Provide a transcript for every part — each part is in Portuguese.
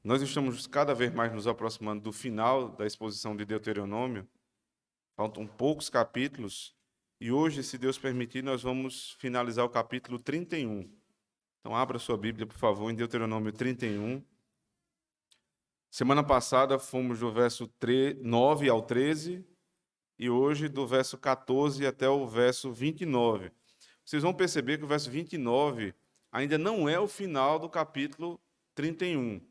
Nós estamos cada vez mais nos aproximando do final da exposição de Deuteronômio. Faltam poucos capítulos. E hoje, se Deus permitir, nós vamos finalizar o capítulo 31. Então, abra sua Bíblia, por favor, em Deuteronômio 31. Semana passada fomos do verso 9 ao 13 e hoje do verso 14 até o verso 29. Vocês vão perceber que o verso 29 ainda não é o final do capítulo 31.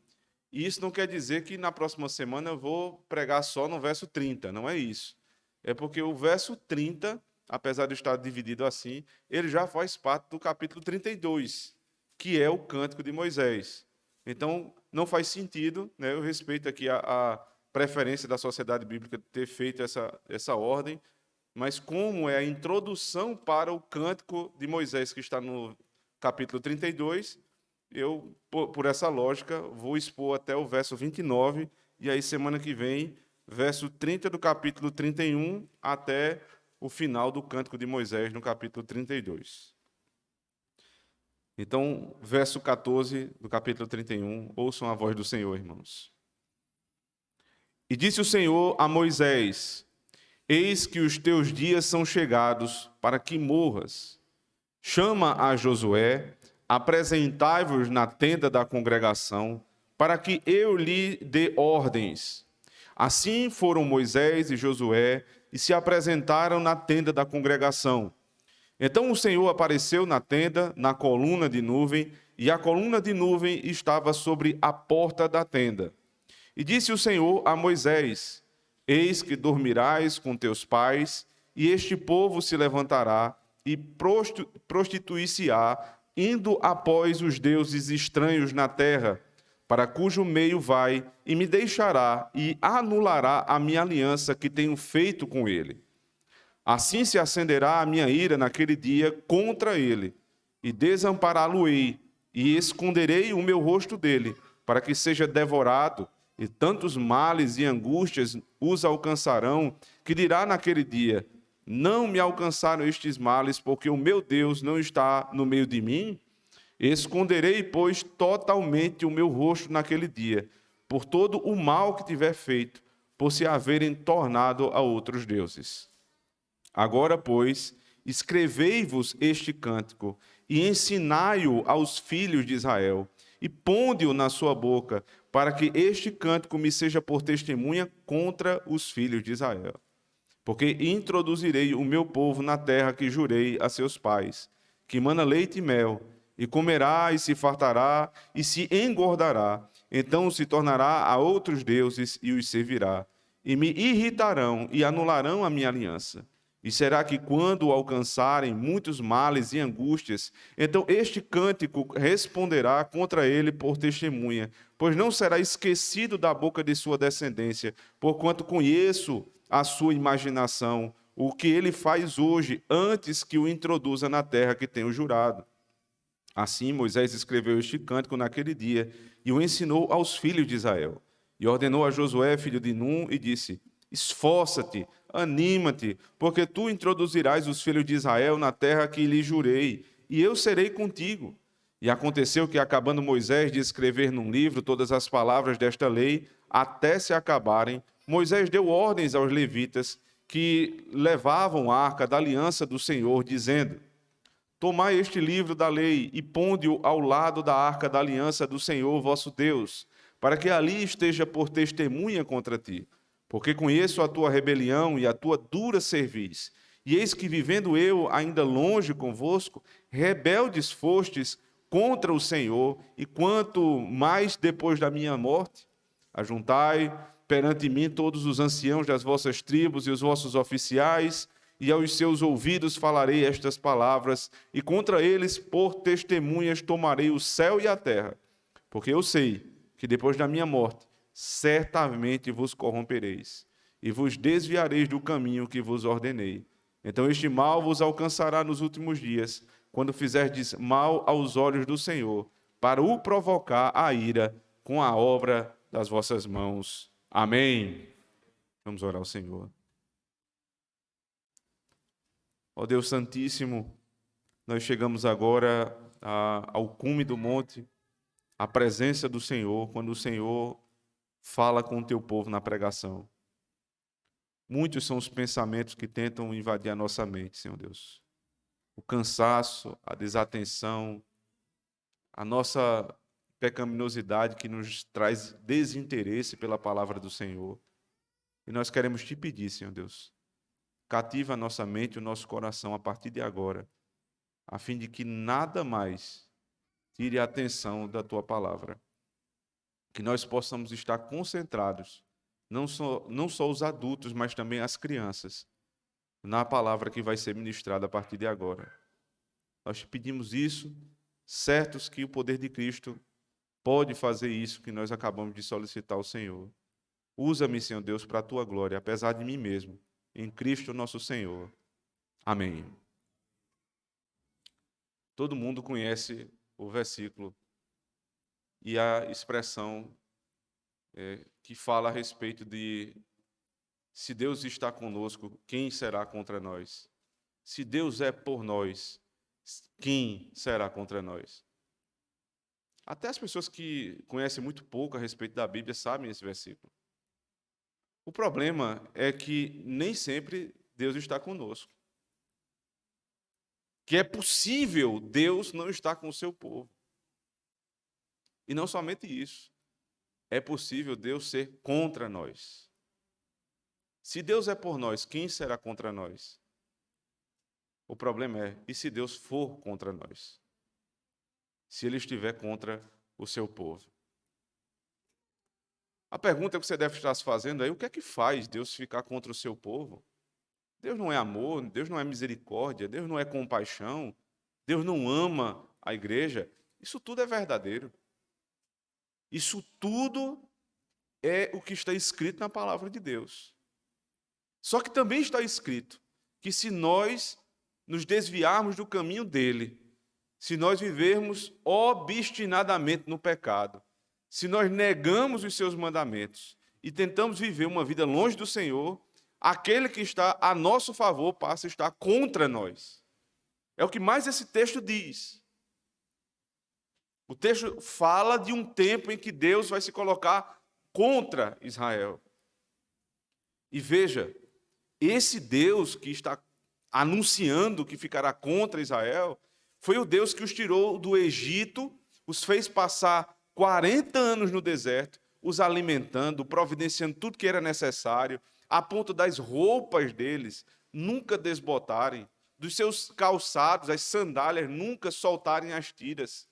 E isso não quer dizer que na próxima semana eu vou pregar só no verso 30, não é isso. É porque o verso 30, apesar de estar dividido assim, ele já faz parte do capítulo 32, que é o Cântico de Moisés. Então, não faz sentido, né, eu respeito aqui a preferência da Sociedade Bíblica de ter feito essa ordem, mas como é a introdução para o Cântico de Moisés, que está no capítulo 32, eu, por essa lógica, vou expor até o verso 29, e aí semana que vem, verso 30 do capítulo 31 até o final do Cântico de Moisés, no capítulo 32. Então, verso 14 do capítulo 31, ouçam a voz do Senhor, irmãos. E disse o Senhor a Moisés: Eis que os teus dias são chegados para que morras. Chama a Josué, apresentai-vos na tenda da congregação, para que eu lhe dê ordens. Assim foram Moisés e Josué e se apresentaram na tenda da congregação. Então o Senhor apareceu na tenda, na coluna de nuvem, e a coluna de nuvem estava sobre a porta da tenda. E disse o Senhor a Moisés: Eis que dormirás com teus pais, e este povo se levantará e prostituir-se-á, indo após os deuses estranhos na terra, para cujo meio vai, e me deixará e anulará a minha aliança que tenho feito com ele. Assim se acenderá a minha ira naquele dia contra ele, e desampará-lo-ei, e esconderei o meu rosto dele, para que seja devorado, e tantos males e angústias os alcançarão, que dirá naquele dia: não me alcançaram estes males, porque o meu Deus não está no meio de mim? Esconderei, pois, totalmente o meu rosto naquele dia, por todo o mal que tiver feito, por se haverem tornado a outros deuses. Agora, pois, escrevei-vos este cântico e ensinai-o aos filhos de Israel, e ponde-o na sua boca, para que este cântico me seja por testemunha contra os filhos de Israel. Porque introduzirei o meu povo na terra que jurei a seus pais, que mana leite e mel, e comerá e se fartará e se engordará, então se tornará a outros deuses e os servirá, e me irritarão e anularão a minha aliança. E será que quando alcançarem muitos males e angústias, então este cântico responderá contra ele por testemunha, pois não será esquecido da boca de sua descendência, porquanto conheço a sua imaginação, o que ele faz hoje, antes que o introduza na terra que tenho jurado. Assim Moisés escreveu este cântico naquele dia e o ensinou aos filhos de Israel. E ordenou a Josué, filho de Num, e disse: Esforça-te, anima-te, porque tu introduzirás os filhos de Israel na terra que lhe jurei, e eu serei contigo. E aconteceu que, acabando Moisés de escrever num livro todas as palavras desta lei, até se acabarem, Moisés deu ordens aos levitas que levavam a arca da aliança do Senhor, dizendo: Tomai este livro da lei e ponde-o ao lado da arca da aliança do Senhor vosso Deus, para que ali esteja por testemunha contra ti. Porque conheço a tua rebelião e a tua dura cerviz. E eis que, vivendo eu ainda longe convosco, rebeldes fostes contra o Senhor, e quanto mais depois da minha morte, ajuntai perante mim todos os anciãos das vossas tribos e os vossos oficiais, e aos seus ouvidos falarei estas palavras, e contra eles por testemunhas tomarei o céu e a terra, porque eu sei que depois da minha morte certamente vos corrompereis, e vos desviareis do caminho que vos ordenei. Então este mal vos alcançará nos últimos dias, quando fizerdes mal aos olhos do Senhor, para o provocar a ira com a obra das vossas mãos. Amém. Vamos orar ao Senhor. Ó Deus Santíssimo, nós chegamos agora ao cume do monte, a presença do Senhor quando o Senhor fala com o teu povo na pregação. Muitos são os pensamentos que tentam invadir a nossa mente, Senhor Deus. O cansaço, a desatenção, a nossa pecaminosidade que nos traz desinteresse pela palavra do Senhor. E nós queremos te pedir, Senhor Deus, cativa a nossa mente e o nosso coração a partir de agora, a fim de que nada mais tire a atenção da tua palavra. Que nós possamos estar concentrados, não só os adultos, mas também as crianças, na palavra que vai ser ministrada a partir de agora. Nós te pedimos isso, certos que o poder de Cristo pode fazer isso que nós acabamos de solicitar ao Senhor. Usa-me, Senhor Deus, para a tua glória, apesar de mim mesmo, em Cristo nosso Senhor. Amém. Todo mundo conhece o versículo e a expressão que fala a respeito de se Deus está conosco, quem será contra nós? Se Deus é por nós, quem será contra nós? Até as pessoas que conhecem muito pouco a respeito da Bíblia sabem esse versículo. O problema é que nem sempre Deus está conosco. Que é possível Deus não estar com o seu povo. E não somente isso. É possível Deus ser contra nós. Se Deus é por nós, quem será contra nós? O problema é, e se Deus for contra nós? Se Ele estiver contra o seu povo? A pergunta que você deve estar se fazendo é, o que é que faz Deus ficar contra o seu povo? Deus não é amor, Deus não é misericórdia, Deus não é compaixão, Deus não ama a igreja. Isso tudo é verdadeiro. Isso tudo é o que está escrito na palavra de Deus. Só que também está escrito que se nós nos desviarmos do caminho dele, se nós vivermos obstinadamente no pecado, se nós negamos os seus mandamentos e tentamos viver uma vida longe do Senhor, aquele que está a nosso favor passa a estar contra nós. É o que mais esse texto diz. O texto fala de um tempo em que Deus vai se colocar contra Israel. E veja, esse Deus que está anunciando que ficará contra Israel, foi o Deus que os tirou do Egito, os fez passar 40 anos no deserto, os alimentando, providenciando tudo que era necessário, a ponto das roupas deles nunca desbotarem, dos seus calçados, as sandálias nunca soltarem as tiras.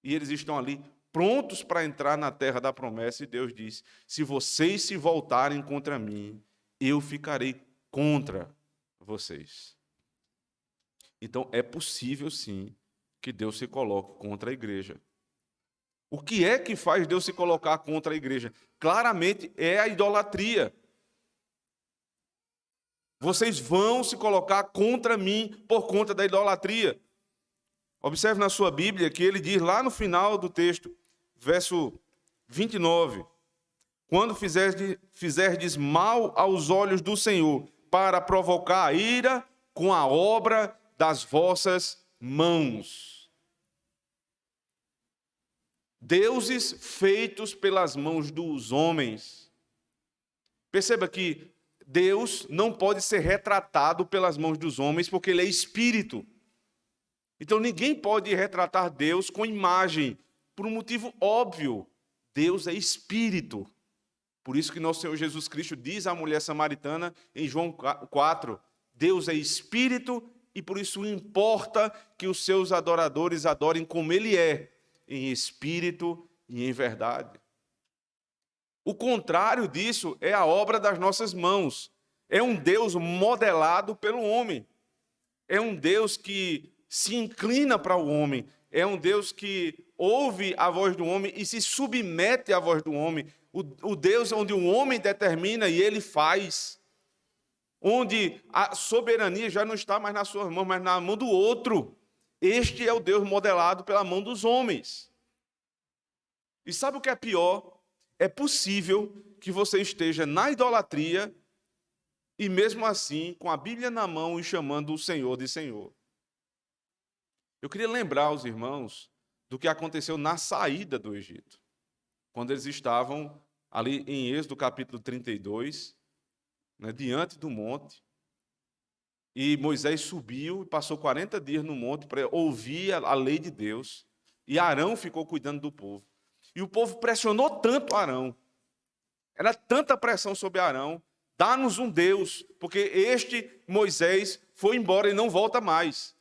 E eles estão ali prontos para entrar na terra da promessa, e Deus diz, se vocês se voltarem contra mim, eu ficarei contra vocês. Então, é possível, sim, que Deus se coloque contra a igreja. O que é que faz Deus se colocar contra a igreja? Claramente, é a idolatria. Vocês vão se colocar contra mim por conta da idolatria. Observe na sua Bíblia que ele diz lá no final do texto, verso 29, quando fizerdes mal aos olhos do Senhor, para provocar a ira com a obra das vossas mãos. Deuses feitos pelas mãos dos homens. Perceba que Deus não pode ser retratado pelas mãos dos homens, porque Ele é espírito. Então ninguém pode retratar Deus com imagem, por um motivo óbvio. Deus é espírito. Por isso que nosso Senhor Jesus Cristo diz à mulher samaritana em João 4, Deus é espírito e por isso importa que os seus adoradores adorem como Ele é, em espírito e em verdade. O contrário disso é a obra das nossas mãos. É um Deus modelado pelo homem. É um Deus que se inclina para o homem. É um Deus que ouve a voz do homem e se submete à voz do homem. O Deus onde o homem determina e ele faz. Onde a soberania já não está mais nas suas mãos, mas na mão do outro. Este é o Deus modelado pela mão dos homens. E sabe o que é pior? É possível que você esteja na idolatria e mesmo assim com a Bíblia na mão e chamando o Senhor de Senhor. Eu queria lembrar aos irmãos do que aconteceu na saída do Egito. Quando eles estavam ali em Êxodo capítulo 32, né, diante do monte, e Moisés subiu e passou 40 dias no monte para ouvir a lei de Deus, e Arão ficou cuidando do povo. E o povo pressionou tanto Arão, era tanta pressão sobre Arão, dá-nos um Deus, porque este Moisés foi embora e não volta mais.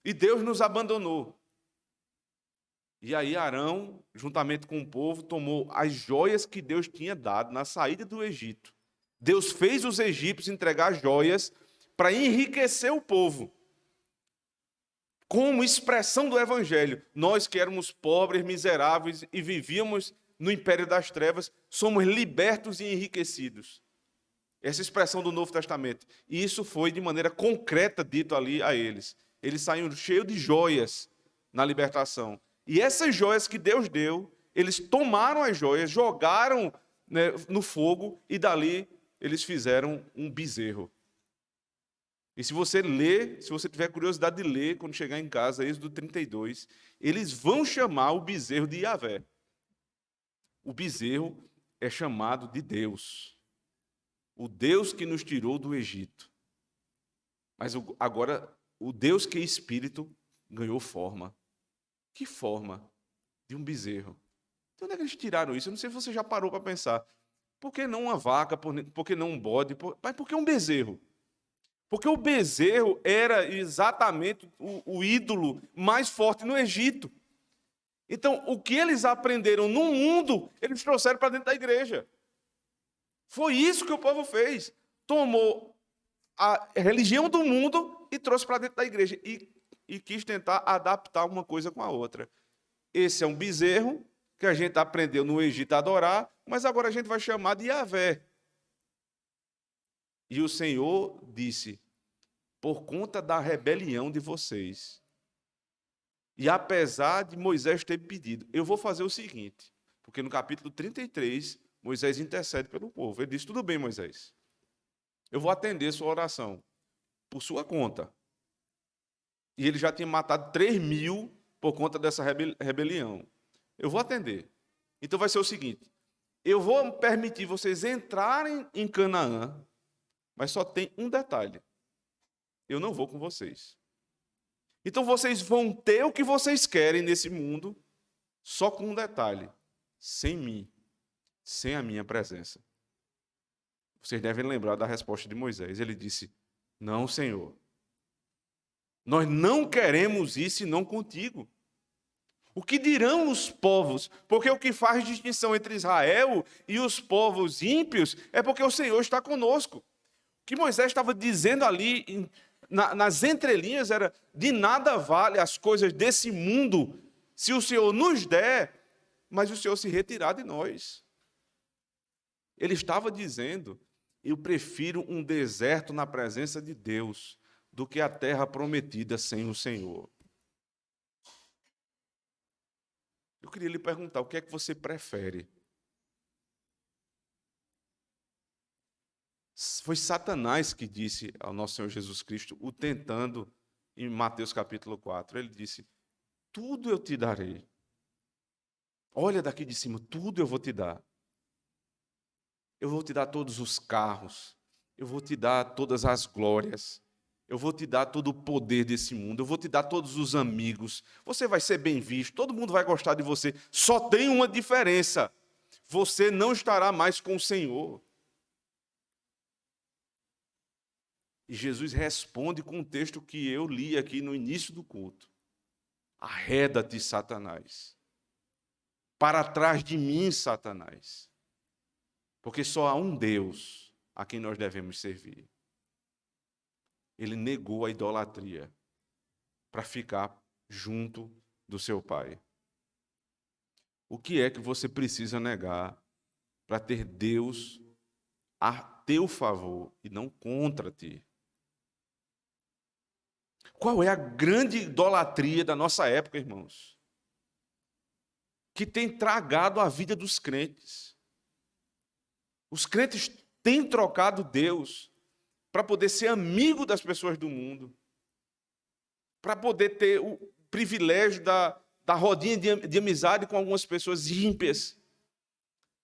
E Deus nos abandonou. E aí Arão, juntamente com o povo, tomou as joias que Deus tinha dado na saída do Egito. Deus fez os egípcios entregar joias para enriquecer o povo. Como expressão do Evangelho, nós que éramos pobres, miseráveis e vivíamos no império das trevas, somos libertos e enriquecidos. Essa expressão do Novo Testamento. E isso foi de maneira concreta dito ali a eles. Eles saíram cheios de joias na libertação. E essas joias que Deus deu, eles tomaram as joias, jogaram, né, no fogo e dali eles fizeram um bezerro. E se você ler, se você tiver curiosidade de ler, quando chegar em casa, Êxodo 32, eles vão chamar o bezerro de Yahvé. O bezerro é chamado de Deus. O Deus que nos tirou do Egito. Mas agora, o Deus que é Espírito ganhou forma. Que forma? De um bezerro. De onde é que eles tiraram isso? Eu não sei se você já parou para pensar. Por que não uma vaca? Por que não um bode? Mas por que um bezerro? Porque o bezerro era exatamente o ídolo mais forte no Egito. Então, o que eles aprenderam no mundo, eles trouxeram para dentro da igreja. Foi isso que o povo fez. Tomou a religião do mundo e trouxe para dentro da igreja. E quis tentar adaptar uma coisa com a outra. Esse é um bezerro que a gente aprendeu no Egito a adorar, mas agora a gente vai chamar de Yahvé. E o Senhor disse, por conta da rebelião de vocês, e apesar de Moisés ter pedido, eu vou fazer o seguinte, porque no capítulo 33, Moisés intercede pelo povo. Ele diz, tudo bem, Moisés, eu vou atender sua oração, por sua conta. E ele já tinha matado 3.000 por conta dessa rebelião. Eu vou atender. Então vai ser o seguinte, eu vou permitir vocês entrarem em Canaã, mas só tem um detalhe. Eu não vou com vocês. Então vocês vão ter o que vocês querem nesse mundo, só com um detalhe. Sem mim. Sem a minha presença. Vocês devem lembrar da resposta de Moisés. Ele disse, não, Senhor. Nós não queremos ir senão contigo. O que dirão os povos? Porque o que faz distinção entre Israel e os povos ímpios é porque o Senhor está conosco. O que Moisés estava dizendo ali nas entrelinhas era, de nada vale as coisas desse mundo se o Senhor nos der, mas o Senhor se retirar de nós. Ele estava dizendo, eu prefiro um deserto na presença de Deus do que a terra prometida sem o Senhor. Eu queria lhe perguntar, o que é que você prefere? Foi Satanás que disse ao nosso Senhor Jesus Cristo, o tentando em Mateus capítulo 4. Ele disse, tudo eu te darei. Olha daqui de cima, tudo eu vou te dar. Eu vou te dar todos os carros. Eu vou te dar todas as glórias. Eu vou te dar todo o poder desse mundo. Eu vou te dar todos os amigos. Você vai ser bem visto. Todo mundo vai gostar de você. Só tem uma diferença. Você não estará mais com o Senhor. E Jesus responde com um texto que eu li aqui no início do culto. Arreda-te, Satanás. Para trás de mim, Satanás. Porque só há um Deus a quem nós devemos servir. Ele negou a idolatria para ficar junto do seu Pai. O que é que você precisa negar para ter Deus a teu favor e não contra ti? Qual é a grande idolatria da nossa época, irmãos? Que tem tragado a vida dos crentes. Os crentes têm trocado Deus para poder ser amigo das pessoas do mundo, para poder ter o privilégio da rodinha de amizade com algumas pessoas ímpias.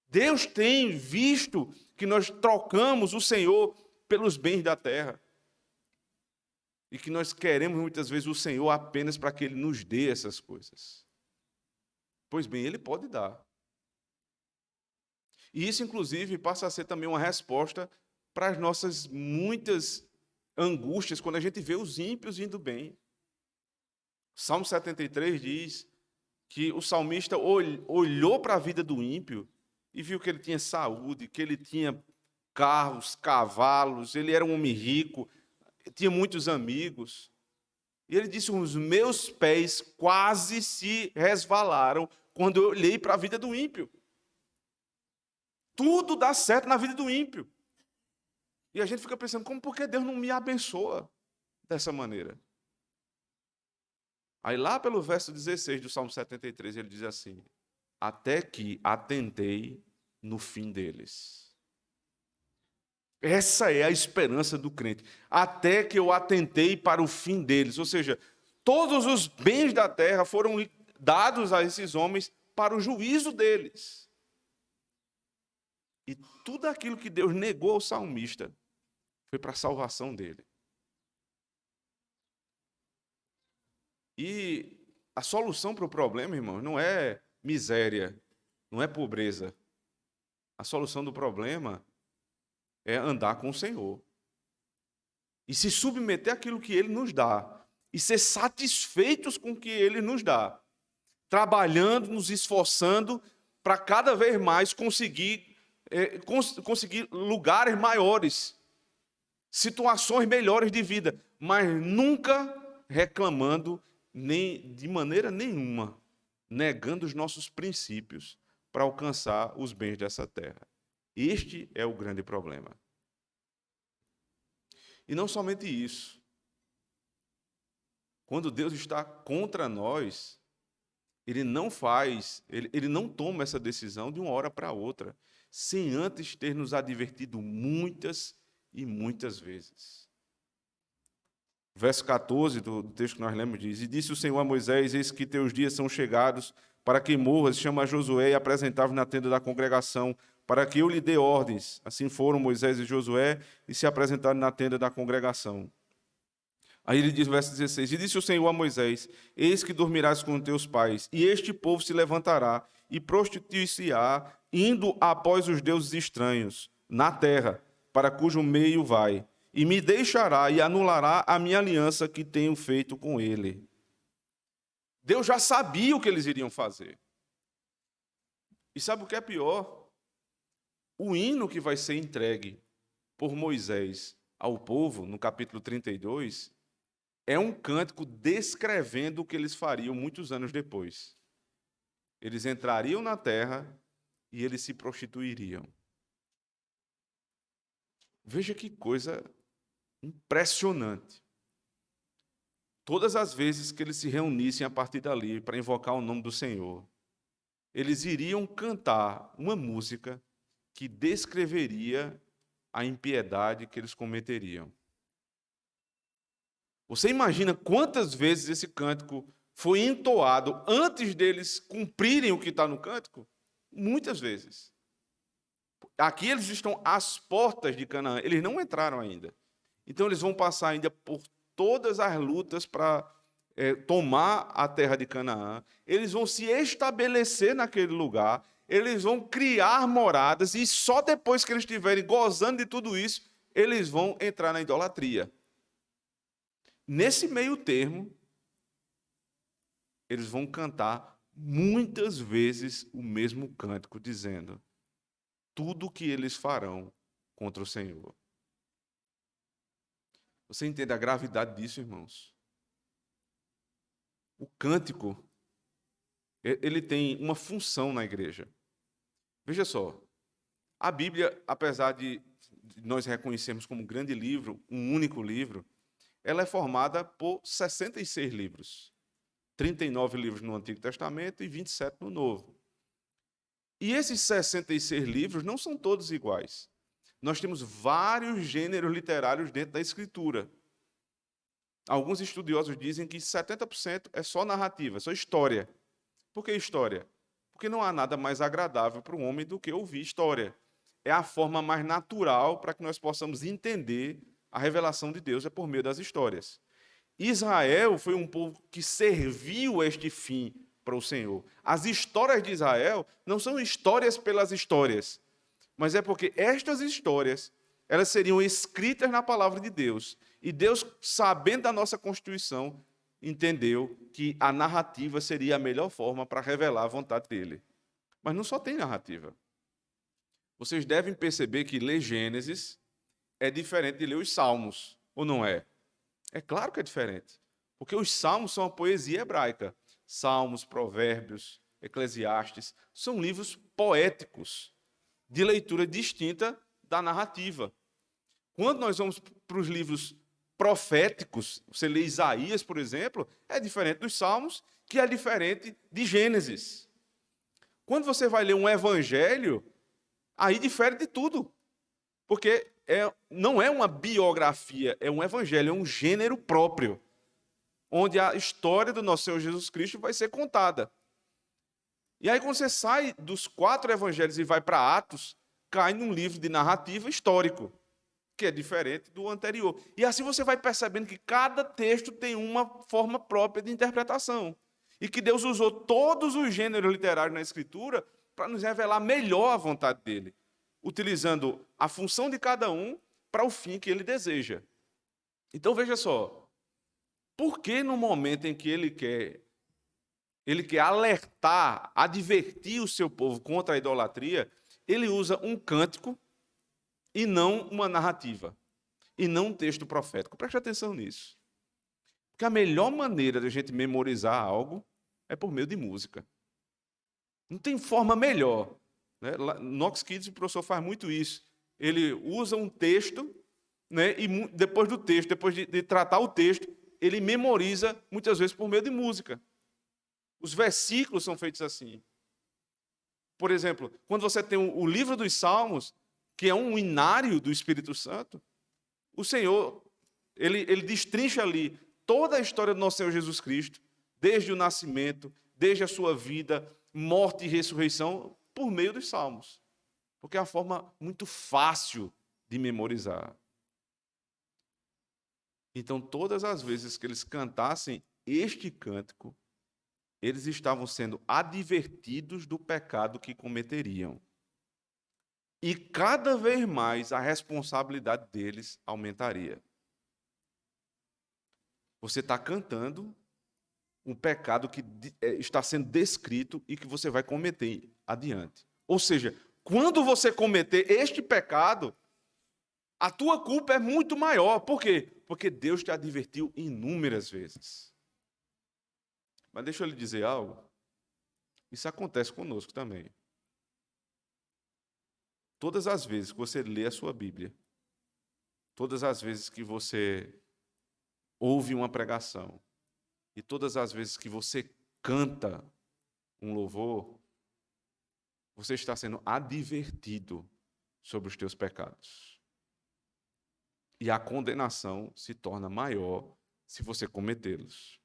Deus tem visto que nós trocamos o Senhor pelos bens da terra. E que nós queremos muitas vezes o Senhor apenas para que Ele nos dê essas coisas. Pois bem, Ele pode dar. E isso, inclusive, passa a ser também uma resposta para as nossas muitas angústias quando a gente vê os ímpios indo bem. Salmo 73 diz que o salmista olhou para a vida do ímpio e viu que ele tinha saúde, que ele tinha carros, cavalos, ele era um homem rico, tinha muitos amigos. E ele disse: os meus pés quase se resvalaram quando eu olhei para a vida do ímpio. Tudo dá certo na vida do ímpio. E a gente fica pensando, por que Deus não me abençoa dessa maneira? Aí lá pelo verso 16 do Salmo 73, ele diz assim: até que atentei no fim deles. Essa é a esperança do crente. Até que eu atentei para o fim deles. Ou seja, todos os bens da terra foram dados a esses homens para o juízo deles. E tudo aquilo que Deus negou ao salmista foi para a salvação dele. E a solução para o problema, irmão, não é miséria, não é pobreza. A solução do problema é andar com o Senhor. E se submeter àquilo que Ele nos dá. E ser satisfeitos com o que Ele nos dá. Trabalhando, nos esforçando para cada vez mais conseguir lugares maiores, situações melhores de vida, mas nunca reclamando nem de maneira nenhuma, negando os nossos princípios para alcançar os bens dessa terra. Este é o grande problema. E não somente isso. Quando Deus está contra nós, Ele não toma essa decisão de uma hora para outra, sem antes ter nos advertido muitas e muitas vezes. Verso 14 do texto que nós lemos diz: e disse o Senhor a Moisés: eis que teus dias são chegados para que morras, chama Josué e apresentava na tenda da congregação, para que eu lhe dê ordens. Assim foram Moisés e Josué e se apresentaram na tenda da congregação. Aí ele diz no verso 16: e disse o Senhor a Moisés: eis que dormirás com teus pais, e este povo se levantará e prostituir-se-á, indo após os deuses estranhos na terra, para cujo meio vai, e me deixará e anulará a minha aliança que tenho feito com ele. Deus já sabia o que eles iriam fazer. E sabe o que é pior? O hino que vai ser entregue por Moisés ao povo, no capítulo 32, é um cântico descrevendo o que eles fariam muitos anos depois. Eles entrariam na terra e eles se prostituiriam. Veja que coisa impressionante. Todas as vezes que eles se reunissem a partir dali para invocar o nome do Senhor, eles iriam cantar uma música que descreveria a impiedade que eles cometeriam. Você imagina quantas vezes esse cântico foi entoado antes deles cumprirem o que está no cântico? Muitas vezes. Aqui eles estão às portas de Canaã, eles não entraram ainda. Então eles vão passar ainda por todas as lutas para tomar a terra de Canaã. Eles vão se estabelecer naquele lugar, eles vão criar moradas e só depois que eles estiverem gozando de tudo isso, eles vão entrar na idolatria. Nesse meio termo, eles vão cantar muitas vezes o mesmo cântico, dizendo tudo o que eles farão contra o Senhor. Você entende a gravidade disso, irmãos? O cântico, ele tem uma função na igreja. Veja só, a Bíblia, apesar de nós reconhecermos como um grande livro, um único livro, ela é formada por 66 livros. 39 livros no Antigo Testamento e 27 no Novo. E esses 66 livros não são todos iguais. Nós temos vários gêneros literários dentro da Escritura. Alguns estudiosos dizem que 70% é só narrativa, só história. Por que história? Porque não há nada mais agradável para o homem do que ouvir história. É a forma mais natural para que nós possamos entender a revelação de Deus, é por meio das histórias. Israel foi um povo que serviu este fim para o Senhor. As histórias de Israel não são histórias pelas histórias, mas é porque estas histórias, elas seriam escritas na palavra de Deus. E Deus, sabendo da nossa constituição, entendeu que a narrativa seria a melhor forma para revelar a vontade dele. Mas não só tem narrativa. Vocês devem perceber que ler Gênesis é diferente de ler os Salmos, ou não é? É claro que é diferente, porque os Salmos são a poesia hebraica. Salmos, Provérbios, Eclesiastes, são livros poéticos, de leitura distinta da narrativa. Quando nós vamos para os livros proféticos, você lê Isaías, por exemplo, é diferente dos Salmos, que é diferente de Gênesis. Quando você vai ler um evangelho, aí difere de tudo, porque não é uma biografia, é um evangelho, é um gênero próprio, onde a história do nosso Senhor Jesus Cristo vai ser contada. E aí, quando você sai dos 4 evangelhos e vai para Atos, cai num livro de narrativa histórico, que é diferente do anterior. E assim você vai percebendo que cada texto tem uma forma própria de interpretação. E que Deus usou todos os gêneros literários na Escritura para nos revelar melhor a vontade dele, utilizando a função de cada um para o fim que ele deseja. Então veja só, por que no momento em que ele quer alertar, advertir o seu povo contra a idolatria, ele usa um cântico e não uma narrativa, e não um texto profético? Preste atenção nisso. Porque a melhor maneira de a gente memorizar algo é por meio de música. Não tem forma melhor. Né? No Knox Kids, o professor faz muito isso. Ele usa um texto, né, e depois do texto, depois de tratar o texto, ele memoriza, muitas vezes, por meio de música. Os versículos são feitos assim. Por exemplo, quando você tem o livro dos Salmos, que é um inário do Espírito Santo, o Senhor, ele destrincha ali toda a história do nosso Senhor Jesus Cristo, desde o nascimento, desde a sua vida, morte e ressurreição, por meio dos Salmos. Porque é uma forma muito fácil de memorizar. Então, todas as vezes que eles cantassem este cântico, eles estavam sendo advertidos do pecado que cometeriam. E cada vez mais a responsabilidade deles aumentaria. Você está cantando um pecado que está sendo descrito e que você vai cometer adiante. Ou seja, quando você cometer este pecado, a tua culpa é muito maior. Por quê? Porque Deus te advertiu inúmeras vezes. Mas deixa eu lhe dizer algo. Isso acontece conosco também. Todas as vezes que você lê a sua Bíblia, todas as vezes que você ouve uma pregação, e todas as vezes que você canta um louvor, você está sendo advertido sobre os teus pecados. E a condenação se torna maior se você cometê-los.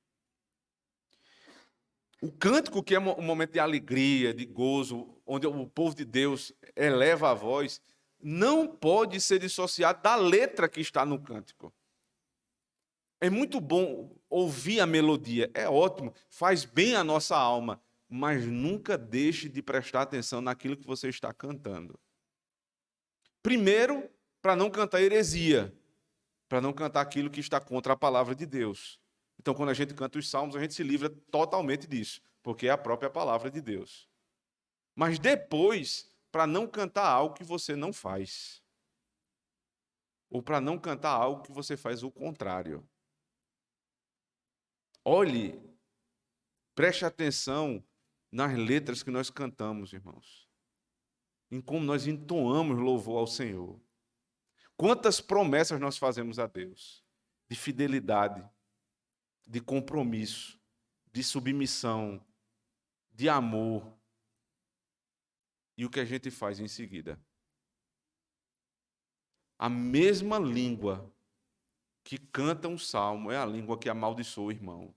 O cântico, que é um momento de alegria, de gozo, onde o povo de Deus eleva a voz, não pode ser dissociado da letra que está no cântico. É muito bom ouvir a melodia, é ótimo, faz bem à nossa alma, mas nunca deixe de prestar atenção naquilo que você está cantando. Primeiro, para não cantar heresia, para não cantar aquilo que está contra a palavra de Deus. Então, quando a gente canta os salmos, a gente se livra totalmente disso, porque é a própria palavra de Deus. Mas depois, para não cantar algo que você não faz. Ou para não cantar algo que você faz o contrário. Olhe, preste atenção nas letras que nós cantamos, irmãos. Em como nós entoamos louvor ao Senhor. Quantas promessas nós fazemos a Deus? De fidelidade, de compromisso, de submissão, de amor. E o que a gente faz em seguida? A mesma língua que canta um salmo é a língua que amaldiçoa o irmão.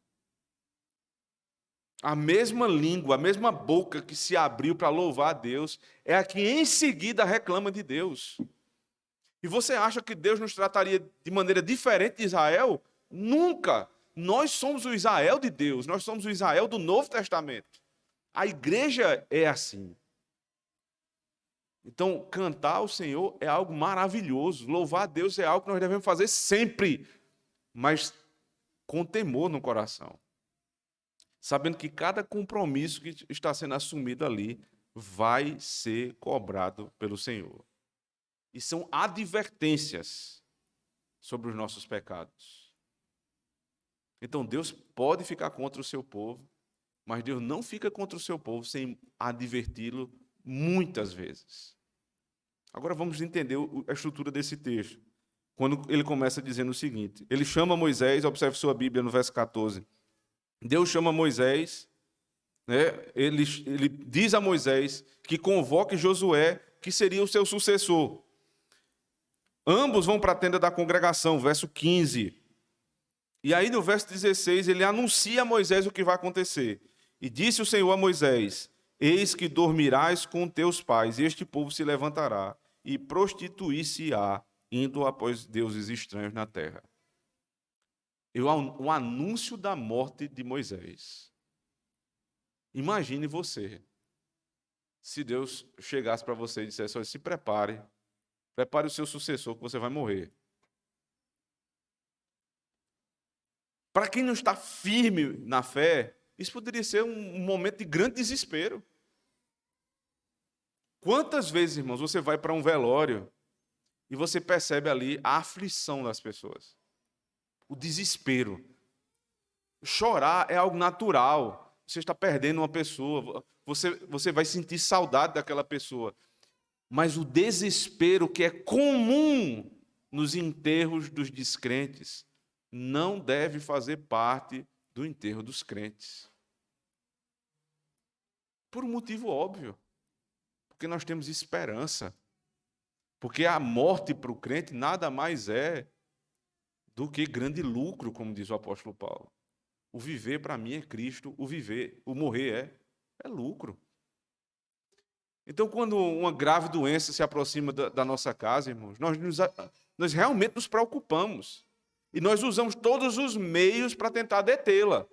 A mesma língua, a mesma boca que se abriu para louvar a Deus, é a que em seguida reclama de Deus. E você acha que Deus nos trataria de maneira diferente de Israel? Nunca! Nós somos o Israel de Deus, nós somos o Israel do Novo Testamento. A igreja é assim. Então, cantar ao Senhor é algo maravilhoso, louvar a Deus é algo que nós devemos fazer sempre, mas com temor no coração. Sabendo que cada compromisso que está sendo assumido ali vai ser cobrado pelo Senhor. E são advertências sobre os nossos pecados. Então Deus pode ficar contra o seu povo, mas Deus não fica contra o seu povo sem adverti-lo muitas vezes. Agora vamos entender a estrutura desse texto. Quando ele começa dizendo o seguinte, ele chama Moisés, observe sua Bíblia no verso 14. Deus chama Moisés, né? Ele diz a Moisés que convoque Josué, que seria o seu sucessor. Ambos vão para a tenda da congregação, verso 15. E aí no verso 16 ele anuncia a Moisés o que vai acontecer. E disse o Senhor a Moisés, eis que dormirás com teus pais, e este povo se levantará e prostituir-se-á, indo após deuses estranhos na terra. O anúncio da morte de Moisés. Imagine você, se Deus chegasse para você e dissesse, olha, se prepare o seu sucessor que você vai morrer. Para quem não está firme na fé, isso poderia ser um momento de grande desespero. Quantas vezes, irmãos, você vai para um velório e você percebe ali a aflição das pessoas, o desespero. Chorar é algo natural. Você está perdendo uma pessoa, você vai sentir saudade daquela pessoa. Mas o desespero que é comum nos enterros dos descrentes não deve fazer parte do enterro dos crentes. Por um motivo óbvio. Porque nós temos esperança. Porque a morte para o crente nada mais é do que grande lucro, como diz o apóstolo Paulo. O viver para mim é Cristo, o morrer é lucro. Então, quando uma grave doença se aproxima da nossa casa, irmãos, nós realmente nos preocupamos. E nós usamos todos os meios para tentar detê-la.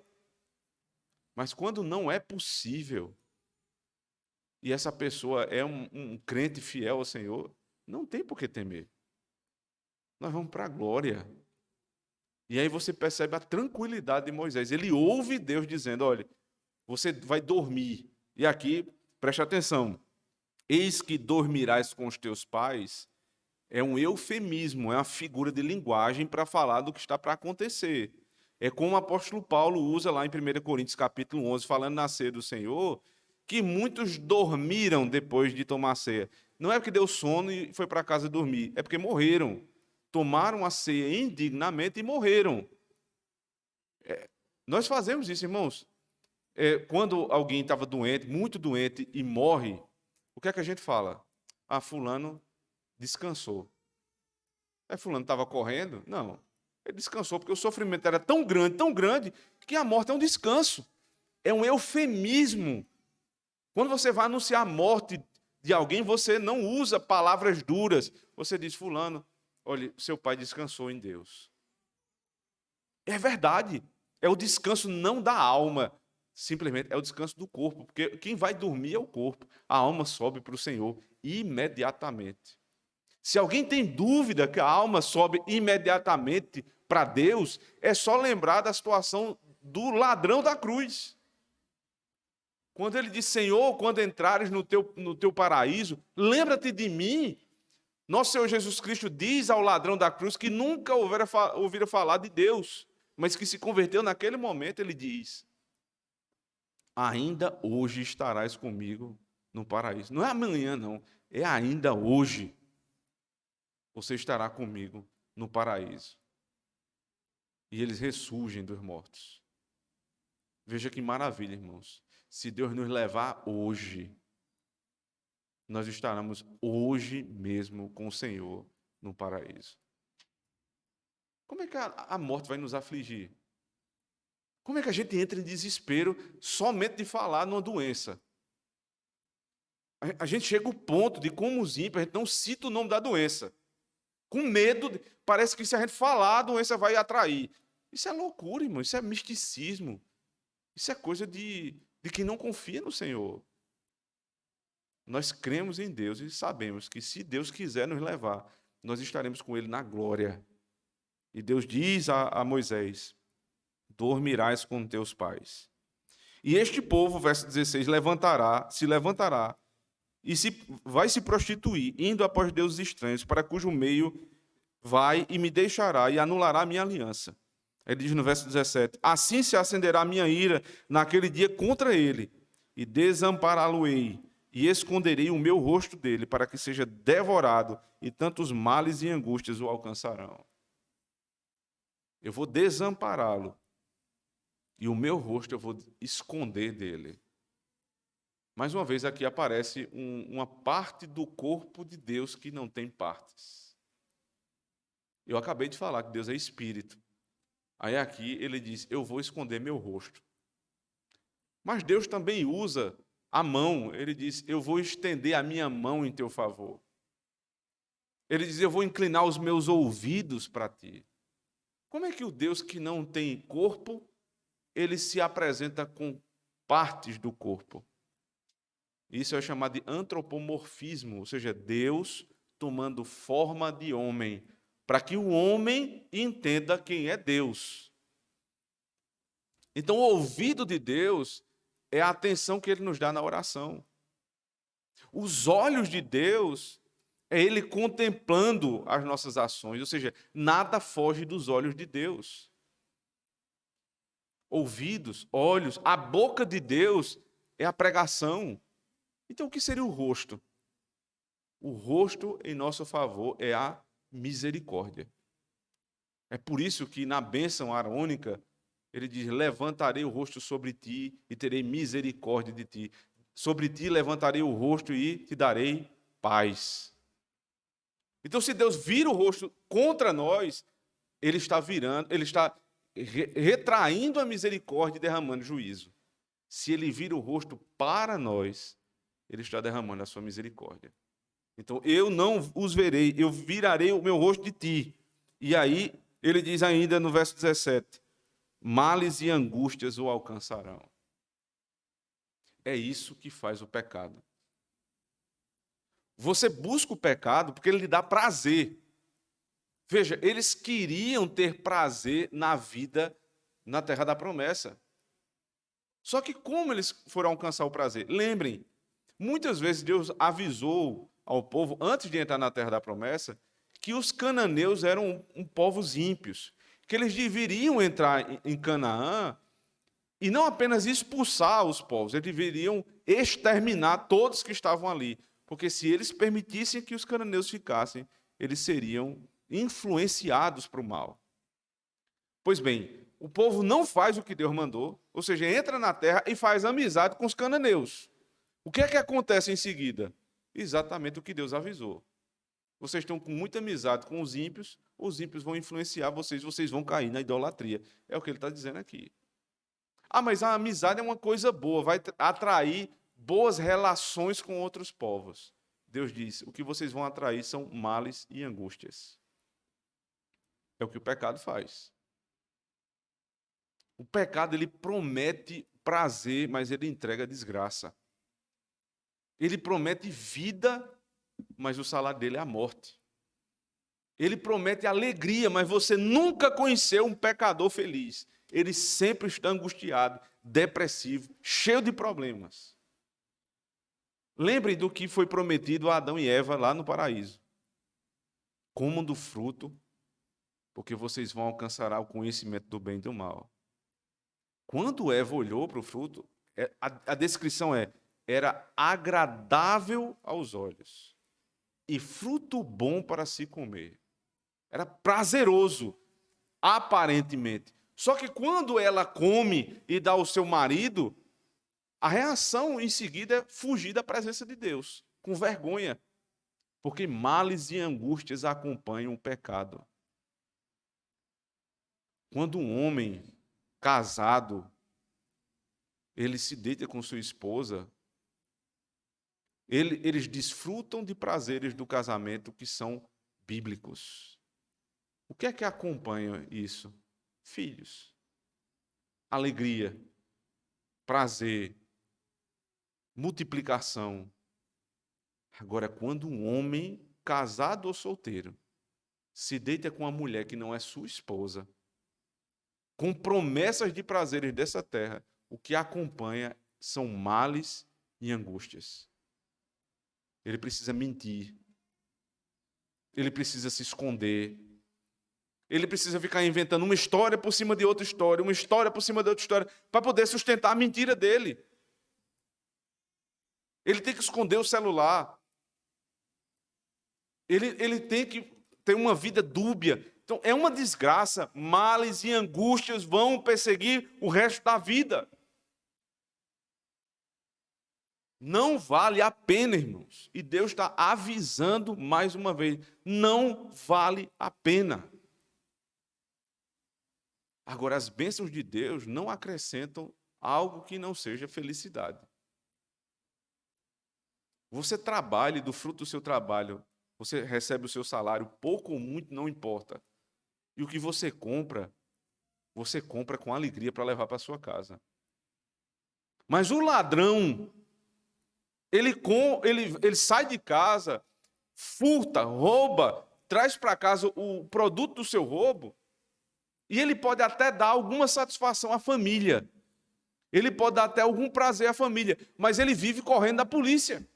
Mas quando não é possível, e essa pessoa é um crente fiel ao Senhor, não tem por que temer. Nós vamos para a glória. E aí você percebe a tranquilidade de Moisés. Ele ouve Deus dizendo, olha, você vai dormir. E aqui, preste atenção. Eis que dormirás com os teus pais, é um eufemismo, é uma figura de linguagem para falar do que está para acontecer. É como o apóstolo Paulo usa lá em 1 Coríntios capítulo 11, falando na ceia do Senhor, que muitos dormiram depois de tomar a ceia. Não é porque deu sono e foi para casa dormir, é porque morreram. Tomaram a ceia indignamente e morreram. Nós fazemos isso, irmãos. Quando alguém estava doente, muito doente, e morre, o que é que a gente fala? Ah, fulano descansou. Fulano estava correndo? Não. Ele descansou porque o sofrimento era tão grande, que a morte é um descanso. É um eufemismo. Quando você vai anunciar a morte de alguém, você não usa palavras duras. Você diz, fulano, olha, seu pai descansou em Deus. É verdade. É o descanso não da alma, simplesmente é o descanso do corpo, porque quem vai dormir é o corpo. A alma sobe para o Senhor imediatamente. Se alguém tem dúvida que a alma sobe imediatamente para Deus, é só lembrar da situação do ladrão da cruz. Quando ele diz, Senhor, quando entrares no teu paraíso, lembra-te de mim. Nosso Senhor Jesus Cristo diz ao ladrão da cruz que nunca ouvira falar de Deus, mas que se converteu naquele momento, ele diz, ainda hoje estarás comigo no paraíso. Não é amanhã, não, é ainda hoje. Você estará comigo no paraíso. E eles ressurgem dos mortos. Veja que maravilha, irmãos. Se Deus nos levar hoje, nós estaremos hoje mesmo com o Senhor no paraíso. Como é que a morte vai nos afligir? Como é que a gente entra em desespero somente de falar numa doença? A gente chega ao ponto de, como os ímpios, a gente não cita o nome da doença. Com medo, parece que se a gente falar, a doença vai atrair. Isso é loucura, irmão. Isso é misticismo. Isso é coisa de quem não confia no Senhor. Nós cremos em Deus e sabemos que, se Deus quiser nos levar, nós estaremos com Ele na glória. E Deus diz a Moisés: dormirás com teus pais. E este povo, verso 16, se levantará e vai se prostituir, indo após deuses estranhos, para cujo meio vai e me deixará e anulará a minha aliança. Ele diz no verso 17: assim se acenderá a minha ira naquele dia contra ele, e desampará-lo-ei, e esconderei o meu rosto dele, para que seja devorado, e tantos males e angústias o alcançarão. Eu vou desampará-lo, e o meu rosto eu vou esconder dele. Mais uma vez, aqui aparece uma parte do corpo de Deus que não tem partes. Eu acabei de falar que Deus é espírito. Aí aqui ele diz: eu vou esconder meu rosto. Mas Deus também usa a mão. Ele diz: eu vou estender a minha mão em teu favor. Ele diz: eu vou inclinar os meus ouvidos para ti. Como é que o Deus que não tem corpo, ele se apresenta com partes do corpo? Isso é chamado de antropomorfismo, ou seja, Deus tomando forma de homem, para que o homem entenda quem é Deus. Então, o ouvido de Deus é a atenção que Ele nos dá na oração. Os olhos de Deus é Ele contemplando as nossas ações, ou seja, nada foge dos olhos de Deus. Ouvidos, olhos, a boca de Deus é a pregação. Então, o que seria o rosto? O rosto em nosso favor é a misericórdia. É por isso que na bênção arônica, ele diz: levantarei o rosto sobre ti e terei misericórdia de ti. Sobre ti levantarei o rosto e te darei paz. Então, se Deus vira o rosto contra nós, ele está retraindo a misericórdia e derramando juízo. Se ele vira o rosto para nós, ele está derramando a sua misericórdia. Então, eu não os verei, eu virarei o meu rosto de ti. E aí, ele diz ainda no verso 17: males e angústias o alcançarão. É isso que faz o pecado. Você busca o pecado porque ele lhe dá prazer. Veja, eles queriam ter prazer na vida na terra da promessa. Só que como eles foram alcançar o prazer? Lembrem, muitas vezes Deus avisou ao povo, antes de entrar na terra da promessa, que os cananeus eram povos ímpios, que eles deveriam entrar em Canaã e não apenas expulsar os povos, eles deveriam exterminar todos que estavam ali, porque se eles permitissem que os cananeus ficassem, eles seriam influenciados para o mal. Pois bem, o povo não faz o que Deus mandou, ou seja, entra na terra e faz amizade com os cananeus. O que é que acontece em seguida? Exatamente o que Deus avisou. Vocês estão com muita amizade com os ímpios vão influenciar vocês vão cair na idolatria. É o que ele está dizendo aqui. Ah, mas a amizade é uma coisa boa, vai atrair boas relações com outros povos. Deus diz: o que vocês vão atrair são males e angústias. É o que o pecado faz. O pecado, ele promete prazer, mas ele entrega desgraça. Ele promete vida, mas o salário dele é a morte. Ele promete alegria, mas você nunca conheceu um pecador feliz. Ele sempre está angustiado, depressivo, cheio de problemas. Lembrem do que foi prometido a Adão e Eva lá no paraíso. Comam do fruto, porque vocês vão alcançar o conhecimento do bem e do mal. Quando Eva olhou para o fruto, a descrição era agradável aos olhos e fruto bom para se comer. Era prazeroso, aparentemente. Só que quando ela come e dá ao seu marido, a reação em seguida é fugir da presença de Deus, com vergonha, porque males e angústias acompanham o pecado. Quando um homem casado, ele se deita com sua esposa, eles desfrutam de prazeres do casamento que são bíblicos. O que é que acompanha isso? Filhos, alegria, prazer, multiplicação. Agora, quando um homem, casado ou solteiro, se deita com uma mulher que não é sua esposa, com promessas de prazeres dessa terra, o que acompanha são males e angústias. Ele precisa mentir. Ele precisa se esconder. Ele precisa ficar inventando uma história por cima de outra história, uma história por cima de outra história, para poder sustentar a mentira dele. Ele tem que esconder o celular. Ele tem que ter uma vida dúbia. Então, é uma desgraça. Males e angústias vão perseguir o resto da vida. Não vale a pena, irmãos. E Deus está avisando mais uma vez. Não vale a pena. Agora, as bênçãos de Deus não acrescentam algo que não seja felicidade. Você trabalha e do fruto do seu trabalho, você recebe o seu salário, pouco ou muito, não importa. E o que você compra com alegria para levar para sua casa. Mas o ladrão, ele sai de casa, furta, rouba, traz para casa o produto do seu roubo, e ele pode até dar alguma satisfação à família. Ele pode dar até algum prazer à família, mas ele vive correndo da polícia.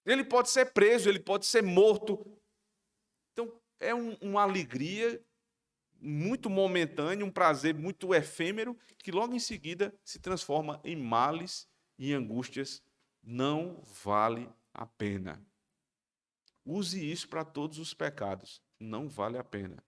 Ele pode ser preso, ele pode ser morto. Então, é uma alegria muito momentânea, um prazer muito efêmero, que logo em seguida se transforma em males e angústias. Não vale a pena. Use isso para todos os pecados. Não vale a pena.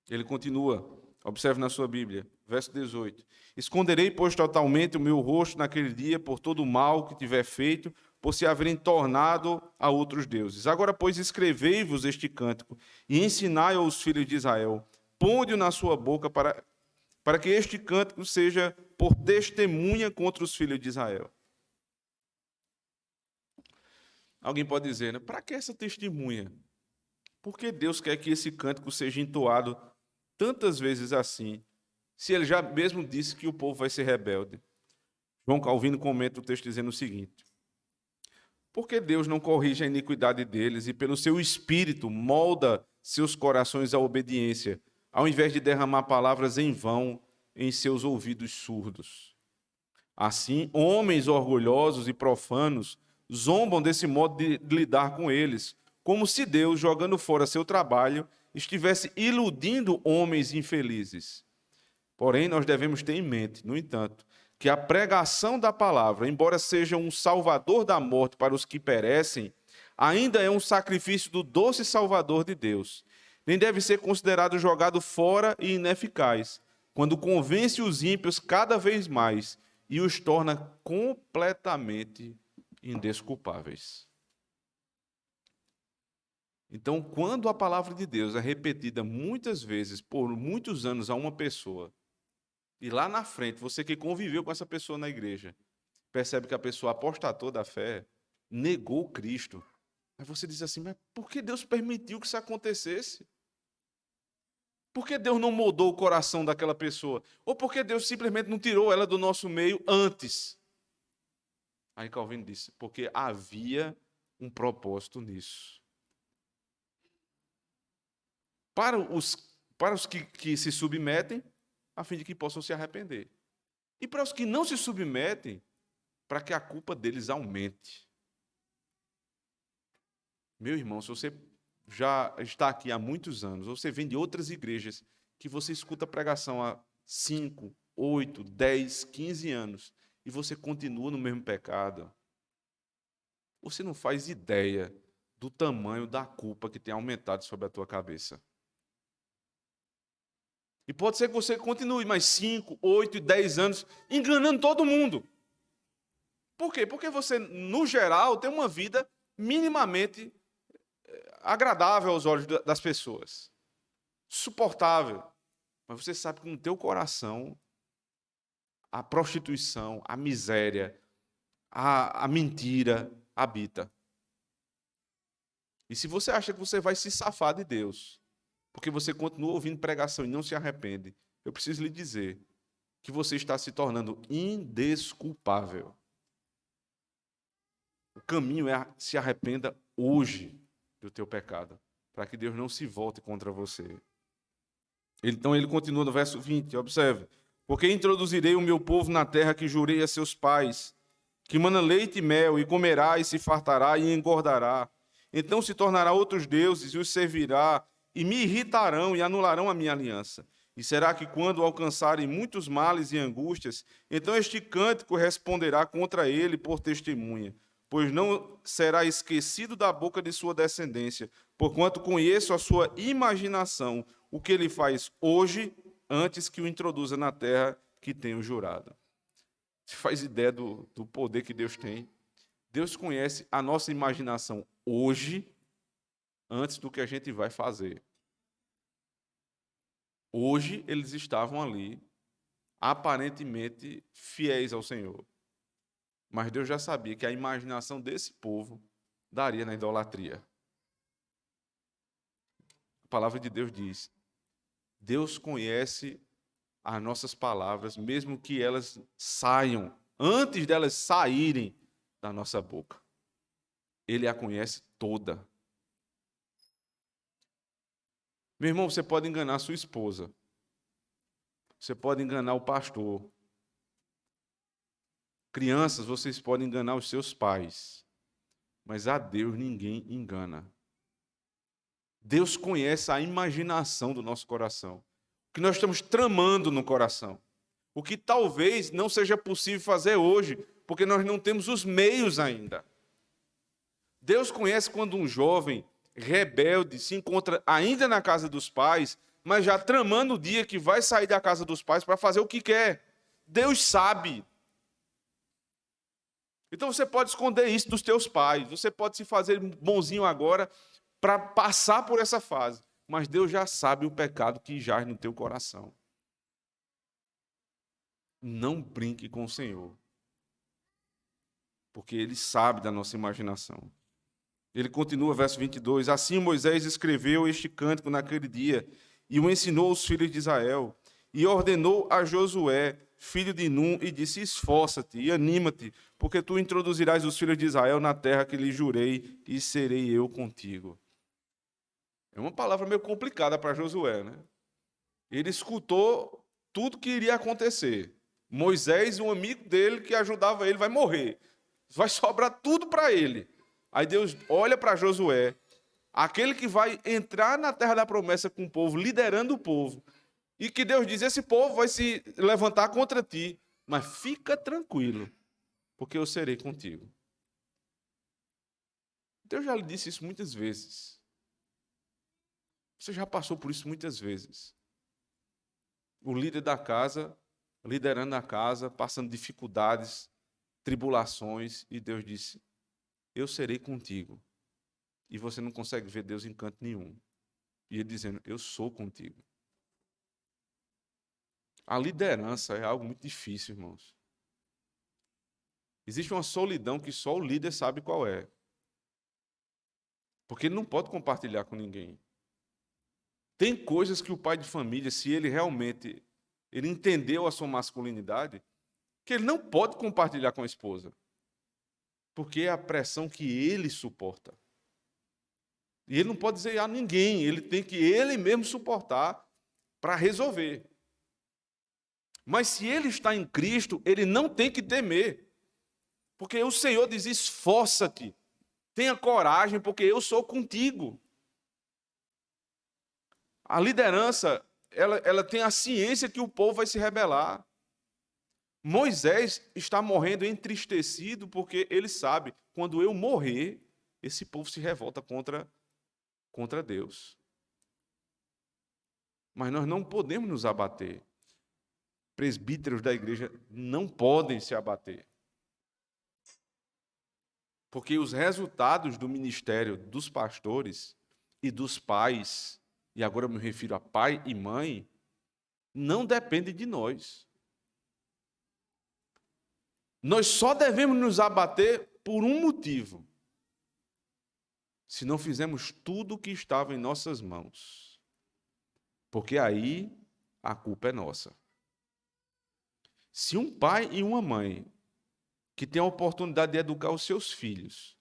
Ele continua, observe na sua Bíblia, verso 18. Esconderei, pois, totalmente o meu rosto naquele dia por todo o mal que tiver feito, por se haverem tornado a outros deuses. Agora, pois, escrevei-vos este cântico e ensinai aos filhos de Israel. Ponde-o na sua boca para que este cântico seja por testemunha contra os filhos de Israel. Alguém pode dizer, né? Para que essa testemunha? Por que Deus quer que esse cântico seja entoado tantas vezes assim, se ele já mesmo disse que o povo vai ser rebelde? João Calvino comenta o texto dizendo o seguinte: porque Deus não corrige a iniquidade deles e pelo seu espírito molda seus corações à obediência, ao invés de derramar palavras em vão em seus ouvidos surdos. Assim, homens orgulhosos e profanos zombam desse modo de lidar com eles, como se Deus, jogando fora seu trabalho, estivesse iludindo homens infelizes. Porém, nós devemos ter em mente, no entanto, que a pregação da palavra, embora seja um salvador da morte para os que perecem, ainda é um sacrifício do doce Salvador de Deus. Nem deve ser considerado jogado fora e ineficaz, quando convence os ímpios cada vez mais e os torna completamente indesculpáveis. Então, quando a palavra de Deus é repetida muitas vezes, por muitos anos a uma pessoa, e lá na frente, você que conviveu com essa pessoa na igreja, percebe que a pessoa apostatou da fé, negou Cristo, aí você diz assim, mas por que Deus permitiu que isso acontecesse? Por que Deus não moldou o coração daquela pessoa? Ou por que Deus simplesmente não tirou ela do nosso meio antes? Aí Calvino disse, porque havia um propósito nisso. Para os que se submetem, a fim de que possam se arrepender. E para os que não se submetem, para que a culpa deles aumente. Meu irmão, se você já está aqui há muitos anos, ou você vem de outras igrejas, que você escuta pregação há 5, 8, 10, 15 anos, e você continua no mesmo pecado, você não faz ideia do tamanho da culpa que tem aumentado sobre a tua cabeça. E pode ser que você continue mais 5, 8 e 10 anos enganando todo mundo. Por quê? Porque você, no geral, tem uma vida minimamente agradável aos olhos das pessoas. suportável. Mas você sabe que no teu coração a prostituição, a miséria, a mentira habita. E se você acha que você vai se safar de Deus, porque você continua ouvindo pregação e não se arrepende, eu preciso lhe dizer que você está se tornando indesculpável. O caminho é se arrependa hoje do teu pecado, para que Deus não se volte contra você. Então ele continua no verso 20, observe. Porque introduzirei o meu povo na terra que jurei a seus pais, que mana leite e mel, e comerá, e se fartará, e engordará. Então se tornará outros deuses, e os servirá, e me irritarão, e anularão a minha aliança. E será que quando alcançarem muitos males e angústias, então este cântico responderá contra ele por testemunha, pois não será esquecido da boca de sua descendência, porquanto conheço a sua imaginação, o que ele faz hoje, antes que o introduza na terra que tenho jurado. Você faz ideia do poder que Deus tem? Deus conhece a nossa imaginação hoje, antes do que a gente vai fazer. Hoje eles estavam ali, aparentemente fiéis ao Senhor. Mas Deus já sabia que a imaginação desse povo daria na idolatria. A palavra de Deus diz: Deus conhece as nossas palavras, mesmo que elas saiam, antes delas saírem da nossa boca. Ele a conhece toda. Meu irmão, você pode enganar sua esposa. Você pode enganar o pastor. Crianças, vocês podem enganar os seus pais. Mas a Deus ninguém engana. Deus conhece a imaginação do nosso coração. O que nós estamos tramando no coração. O que talvez não seja possível fazer hoje, porque nós não temos os meios ainda. Deus conhece quando um jovem rebelde se encontra ainda na casa dos pais, mas já tramando o dia que vai sair da casa dos pais para fazer o que quer. Deus sabe. Então você pode esconder isso dos teus pais, você pode se fazer bonzinho agora para passar por essa fase, mas Deus já sabe o pecado que jaz no teu coração. Não brinque com o Senhor, porque Ele sabe da nossa imaginação. Ele continua, verso 22, assim Moisés escreveu este cântico naquele dia, e o ensinou aos filhos de Israel, e ordenou a Josué, filho de Num, e disse, esforça-te e anima-te, porque tu introduzirás os filhos de Israel na terra que lhes jurei, e serei eu contigo. É uma palavra meio complicada para Josué, né? Ele escutou tudo que iria acontecer. Moisés, um amigo dele que ajudava ele, vai morrer. Vai sobrar tudo para ele. Aí Deus olha para Josué, aquele que vai entrar na terra da promessa com o povo, liderando o povo. E que Deus diz, esse povo vai se levantar contra ti, mas fica tranquilo, porque eu serei contigo. Deus já lhe disse isso muitas vezes. Você já passou por isso muitas vezes. O líder da casa, liderando a casa, passando dificuldades, tribulações, e Deus disse, eu serei contigo. E você não consegue ver Deus em canto nenhum. E ele dizendo, eu sou contigo. A liderança é algo muito difícil, irmãos. Existe uma solidão que só o líder sabe qual é. Porque ele não pode compartilhar com ninguém. Tem coisas que o pai de família, se ele realmente ele entendeu a sua masculinidade, que ele não pode compartilhar com a esposa. Porque é a pressão que ele suporta. E ele não pode dizer a ninguém, ele tem que ele mesmo suportar para resolver. Mas se ele está em Cristo, ele não tem que temer. Porque o Senhor diz, esforça-te, tenha coragem, porque eu sou contigo. A liderança, ela tem a ciência que o povo vai se rebelar. Moisés está morrendo entristecido porque ele sabe, quando eu morrer, esse povo se revolta contra Deus. Mas nós não podemos nos abater. Presbíteros da igreja não podem se abater. Porque os resultados do ministério dos pastores e dos pais e agora eu me refiro a pai e mãe, não depende de nós. Nós só devemos nos abater por um motivo: se não fizermos tudo o que estava em nossas mãos. Porque aí a culpa é nossa. Se um pai e uma mãe que tem a oportunidade de educar os seus filhos,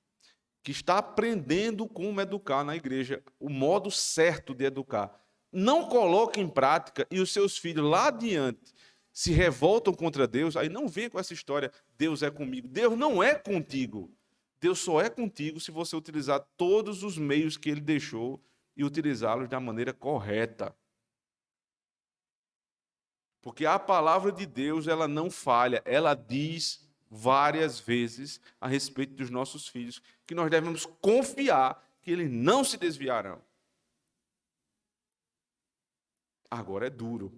que está aprendendo como educar na igreja, o modo certo de educar, não coloca em prática e os seus filhos lá adiante se revoltam contra Deus, aí não venha com essa história, Deus é comigo. Deus não é contigo. Deus só é contigo se você utilizar todos os meios que Ele deixou e utilizá-los da maneira correta. Porque a palavra de Deus, ela não falha, ela diz várias vezes a respeito dos nossos filhos que nós devemos confiar que eles não se desviarão. Agora é duro.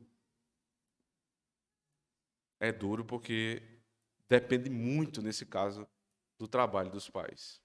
É duro porque depende muito, nesse caso, do trabalho dos pais.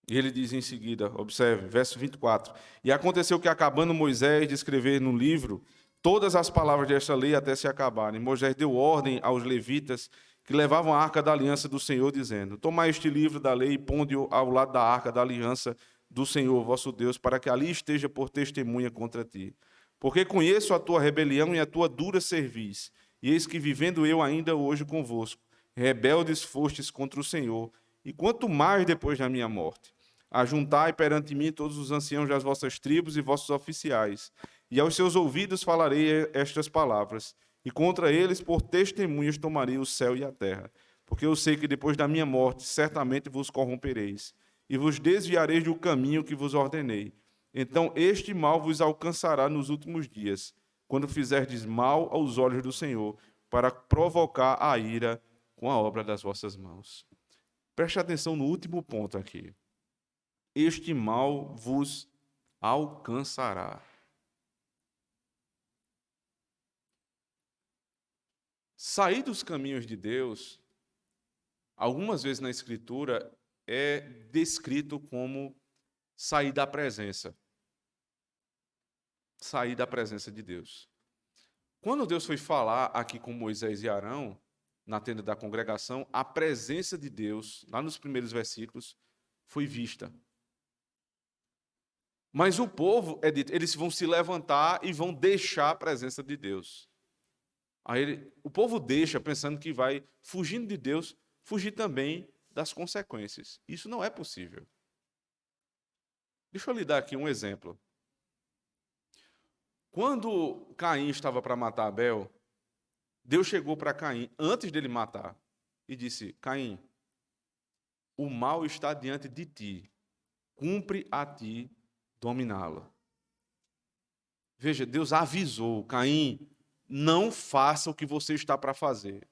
E ele diz em seguida, observe, verso 24: E aconteceu que, acabando Moisés de escrever no livro todas as palavras desta lei até se acabarem, Moisés deu ordem aos levitas que levavam a arca da aliança do Senhor, dizendo: Tomai este livro da lei e ponde-o ao lado da arca da aliança do Senhor, vosso Deus, para que ali esteja por testemunha contra ti. Porque conheço a tua rebelião e a tua dura cerviz, e eis que, vivendo eu ainda hoje convosco, rebeldes fostes contra o Senhor, e quanto mais depois da minha morte. Ajuntai perante mim todos os anciãos das vossas tribos e vossos oficiais, e aos seus ouvidos falarei estas palavras, e contra eles por testemunhas tomarei o céu e a terra, porque eu sei que depois da minha morte certamente vos corrompereis, e vos desviareis do caminho que vos ordenei. Então este mal vos alcançará nos últimos dias, quando fizerdes mal aos olhos do Senhor, para provocar a ira com a obra das vossas mãos. Preste atenção no último ponto aqui. Este mal vos alcançará. Sair dos caminhos de Deus, algumas vezes na Escritura, é descrito como sair da presença. Sair da presença de Deus. Quando Deus foi falar aqui com Moisés e Arão, na tenda da congregação, a presença de Deus, lá nos primeiros versículos, foi vista. Mas o povo, é dito, eles vão se levantar e vão deixar a presença de Deus. Aí o povo deixa pensando que vai, fugindo de Deus, fugir também das consequências. Isso não é possível. Deixa eu lhe dar aqui um exemplo. Quando Caim estava para matar Abel, Deus chegou para Caim, antes dele matar, e disse: Caim, o mal está diante de ti, cumpre a ti dominá-lo. Veja, Deus avisou, Caim, não faça o que você está para fazer.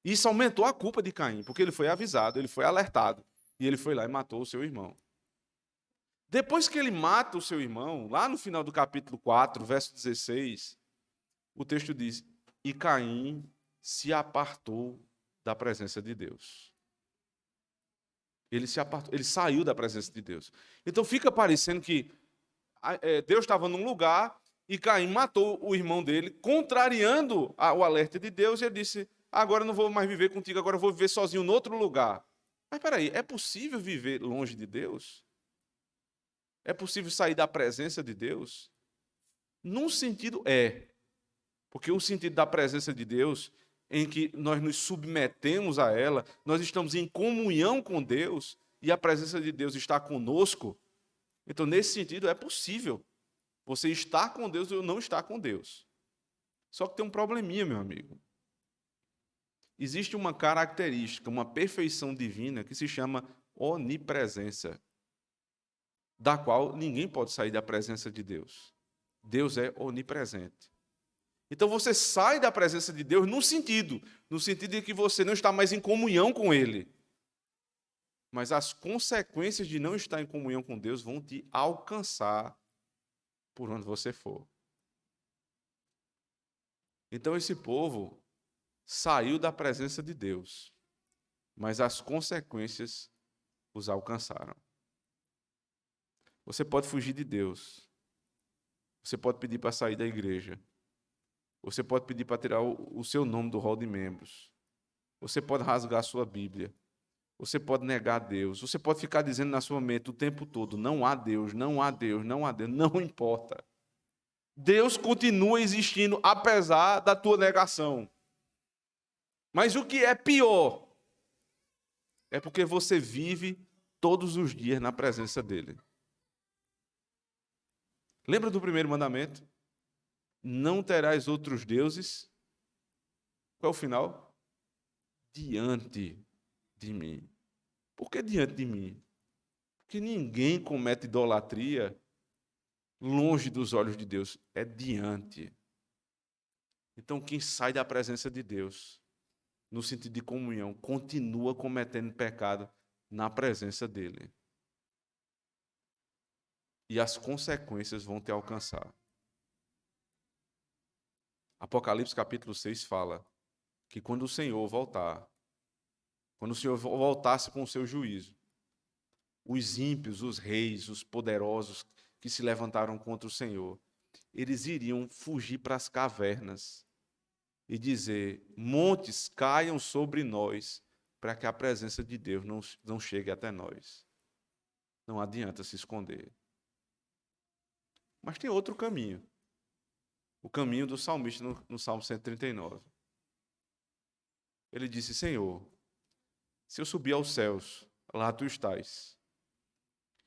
Isso aumentou a culpa de Caim, porque ele foi avisado, ele foi alertado, e ele foi lá e matou o seu irmão. Depois que ele mata o seu irmão, lá no final do capítulo 4, verso 16, o texto diz: E Caim se apartou da presença de Deus. Ele se apartou, ele saiu da presença de Deus. Então fica parecendo que Deus estava num lugar e Caim matou o irmão dele, contrariando o alerta de Deus, e ele disse: Agora eu não vou mais viver contigo, agora eu vou viver sozinho em outro lugar. Mas peraí, é possível viver longe de Deus? É possível sair da presença de Deus? Num sentido é. Porque o sentido da presença de Deus, em que nós nos submetemos a ela, nós estamos em comunhão com Deus e a presença de Deus está conosco. Então, nesse sentido, é possível você estar com Deus ou não estar com Deus. Só que tem um probleminha, meu amigo. Existe uma característica, uma perfeição divina que se chama onipresença, da qual ninguém pode sair da presença de Deus. Deus é onipresente. Então você sai da presença de Deus no sentido de que você não está mais em comunhão com Ele. Mas as consequências de não estar em comunhão com Deus vão te alcançar por onde você for. Então esse povo saiu da presença de Deus, mas as consequências os alcançaram. Você pode fugir de Deus. Você pode pedir para sair da igreja. Você pode pedir para tirar o seu nome do rol de membros. Você pode rasgar a sua Bíblia. Você pode negar Deus. Você pode ficar dizendo na sua mente o tempo todo: não há Deus, não há Deus, não há Deus. Não importa. Deus continua existindo apesar da tua negação. Mas o que é pior é porque você vive todos os dias na presença dele. Lembra do primeiro mandamento? Não terás outros deuses. Qual é o final? Diante de mim. Por que diante de mim? Porque ninguém comete idolatria longe dos olhos de Deus. É diante. Então, quem sai da presença de Deus, no sentido de comunhão, continua cometendo pecado na presença dele. E as consequências vão te alcançar. Apocalipse capítulo 6 fala que quando o Senhor voltar, quando o Senhor voltasse com o seu juízo, os ímpios, os reis, os poderosos que se levantaram contra o Senhor, eles iriam fugir para as cavernas e dizer: montes caiam sobre nós, para que a presença de Deus não chegue até nós. Não adianta se esconder. Mas tem outro caminho. O caminho do salmista no Salmo 139. Ele disse: Senhor, se eu subir aos céus, lá tu estás.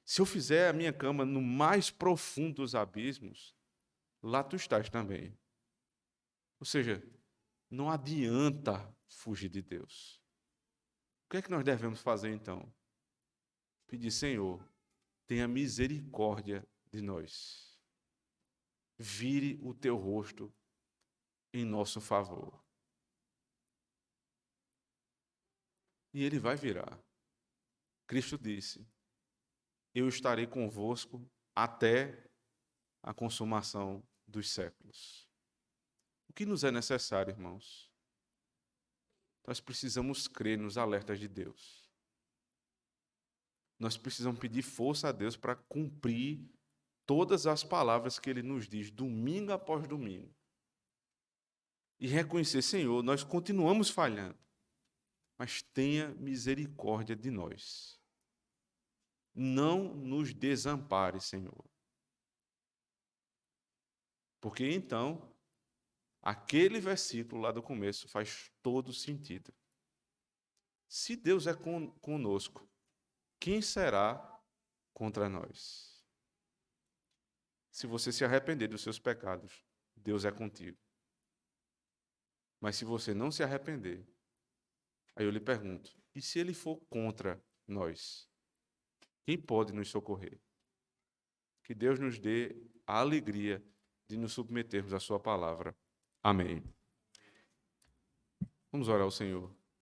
Se eu fizer a minha cama no mais profundo dos abismos, lá tu estás também. Ou seja, não adianta fugir de Deus. O que é que nós devemos fazer então? Pedir: Senhor, tenha misericórdia de nós. Vire o teu rosto em nosso favor. E ele vai virar. Cristo disse: eu estarei convosco até a consumação dos séculos. O que nos é necessário, irmãos? Nós precisamos crer nos alertas de Deus. Nós precisamos pedir força a Deus para cumprir todas as palavras que Ele nos diz, domingo após domingo. E reconhecer: Senhor, nós continuamos falhando, mas tenha misericórdia de nós. Não nos desampare, Senhor. Porque então, aquele versículo lá do começo faz todo sentido. Se Deus é conosco, quem será contra nós? Se você se arrepender dos seus pecados, Deus é contigo. Mas se você não se arrepender, aí eu lhe pergunto: e se ele for contra nós? Quem pode nos socorrer? Que Deus nos dê a alegria de nos submetermos à sua palavra. Amém. Vamos orar ao Senhor.